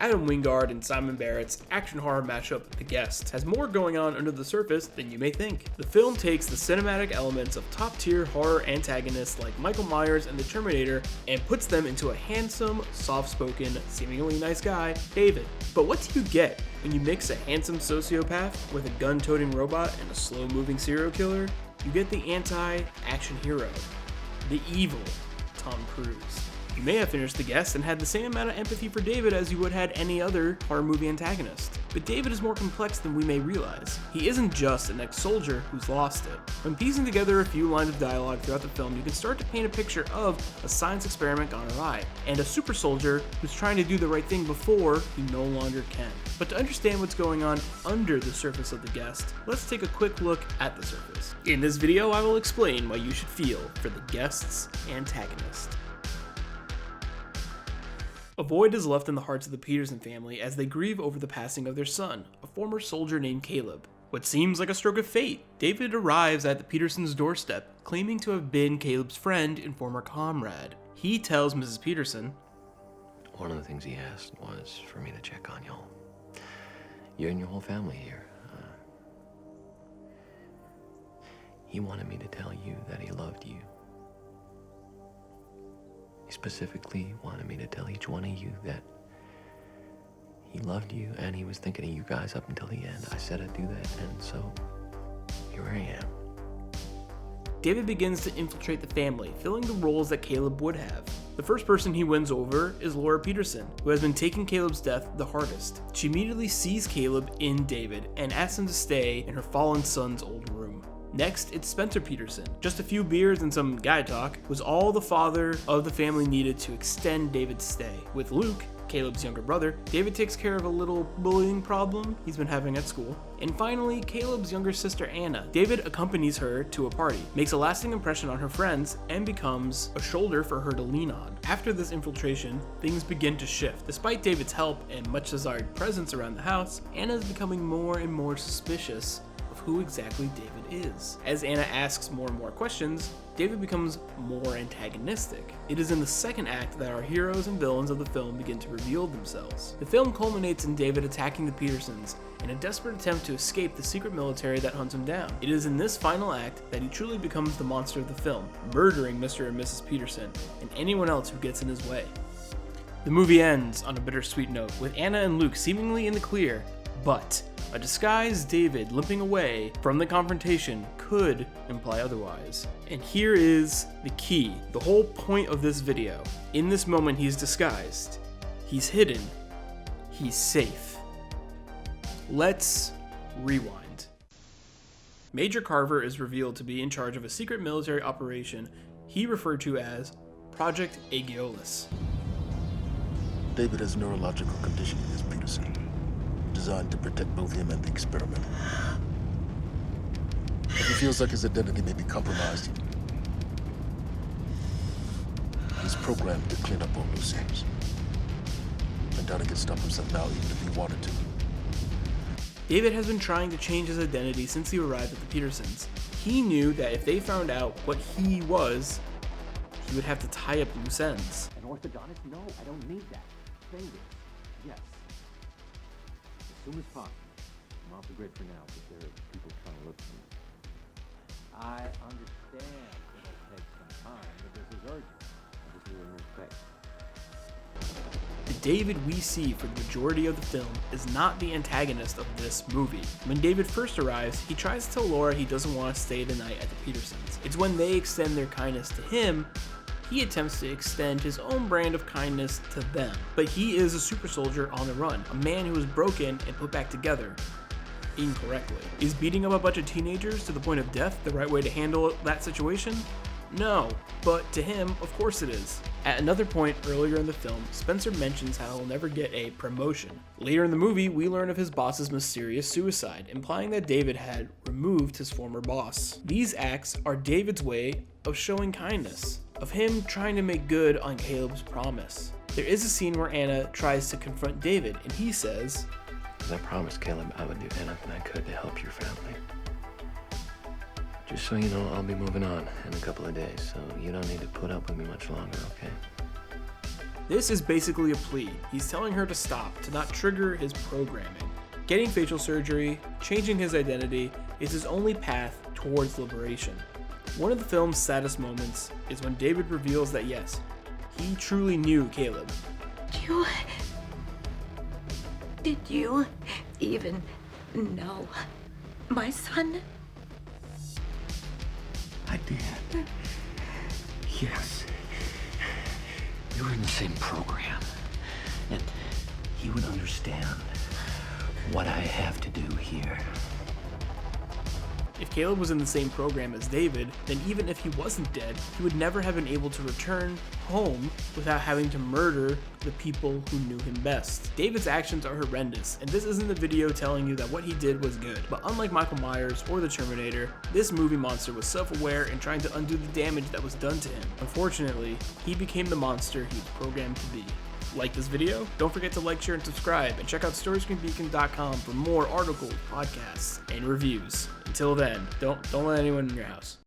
Adam Wingard and Simon Barrett's action horror mashup The Guest has more going on under the surface than you may think. The film takes the cinematic elements of top-tier horror antagonists like Michael Myers and the Terminator and puts them into a handsome, soft-spoken, seemingly nice guy, David. But what do you get when you mix a handsome sociopath with a gun-toting robot and a slow-moving serial killer? You get the anti-action hero, the evil Tom Cruise. You may have finished The Guest and had the same amount of empathy for David as you would had any other horror movie antagonist. But David is more complex than we may realize. He isn't just an ex-soldier who's lost it. When piecing together a few lines of dialogue throughout the film, you can start to paint a picture of a science experiment gone awry, and a super soldier who's trying to do the right thing before he no longer can. But to understand what's going on under the surface of The Guest, let's take a quick look at the surface. In this video, I will explain why you should feel for The Guest's antagonist. A void is left in the hearts of the Peterson family as they grieve over the passing of their son, a former soldier named Caleb. What seems like a stroke of fate, David arrives at the Petersons' doorstep, claiming to have been Caleb's friend and former comrade. He tells Mrs. Peterson, "One of the things he asked was for me to check on y'all. You and your whole family here. He wanted me to tell you that he loved you. He specifically wanted me to tell each one of you that he loved you and he was thinking of you guys up until the end. I said I'd do that, and so here I am." David begins to infiltrate the family, filling the roles that Caleb would have. The first person he wins over is Laura Peterson, who has been taking Caleb's death the hardest. She immediately sees Caleb in David and asks him to stay in her fallen son's old room. Next, it's Spencer Peterson. Just a few beers and some guy talk was all the father of the family needed to extend David's stay. With Luke, Caleb's younger brother, David takes care of a little bullying problem he's been having at school. And finally, Caleb's younger sister Anna. David accompanies her to a party, makes a lasting impression on her friends, and becomes a shoulder for her to lean on. After this infiltration, things begin to shift. Despite David's help and much desired presence around the house, Anna is becoming more and more suspicious of who exactly David is. As Anna asks more and more questions, David becomes more antagonistic. It is in the second act that our heroes and villains of the film begin to reveal themselves. The film culminates in David attacking the Petersons in a desperate attempt to escape the secret military that hunts him down. It is in this final act that he truly becomes the monster of the film, murdering Mr. and Mrs. Peterson and anyone else who gets in his way. The movie ends on a bittersweet note, with Anna and Luke seemingly in the clear, but a disguised David limping away from the confrontation could imply otherwise. And here is the key, the whole point of this video. In this moment, he's disguised, he's hidden, he's safe. Let's rewind. Major Carver is revealed to be in charge of a secret military operation he referred to as Project Aeolus. David has neurological conditioning as Peterson, designed to protect both him and the experiment. If he feels like his identity may be compromised, he's programmed to clean up all loose ends. I doubt he can stop himself now, even if he wanted to. David has been trying to change his identity since he arrived at the Petersons. He knew that if they found out what he was, he would have to tie up loose ends. An orthodontist? No, I don't need that. Fingers. Yes. As soon as possible. I'm off the grid for now, but there are people trying to look for me. I understand it'll take some time, but this is urgent. I just need a respect. The David we see for the majority of the film is not the antagonist of this movie. When David first arrives, he tries to tell Laura he doesn't want to stay the night at the Petersons. It's when they extend their kindness to him, he attempts to extend his own brand of kindness to them. But he is a super soldier on the run, a man who is broken and put back together incorrectly. Is beating up a bunch of teenagers to the point of death the right way to handle that situation? No, but to him, of course it is. At another point earlier in the film, Spencer mentions how he'll never get a promotion. Later in the movie, we learn of his boss's mysterious suicide, implying that David had removed his former boss. These acts are David's way of showing kindness, of him trying to make good on Caleb's promise. There is a scene where Anna tries to confront David, and he says, "Because I promised Caleb I would do anything I could to help your family. Just so you know, I'll be moving on in a couple of days, so you don't need to put up with me much longer, okay?" This is basically a plea. He's telling her to stop, to not trigger his programming. Getting facial surgery, changing his identity, is his only path towards liberation. One of the film's saddest moments is when David reveals that yes, he truly knew Caleb. Did you even know my son? I did. Yes. We were in the same program. And he would understand what I have to do here. If Caleb was in the same program as David, then even if he wasn't dead, he would never have been able to return home without having to murder the people who knew him best. David's actions are horrendous, and this isn't a video telling you that what he did was good. But unlike Michael Myers or the Terminator, this movie monster was self-aware and trying to undo the damage that was done to him. Unfortunately, he became the monster he was programmed to be. Like this video? Don't forget to like, share, and subscribe, and check out StoryScreenBeacon.com for more articles, podcasts, and reviews. Until then, don't let anyone in your house.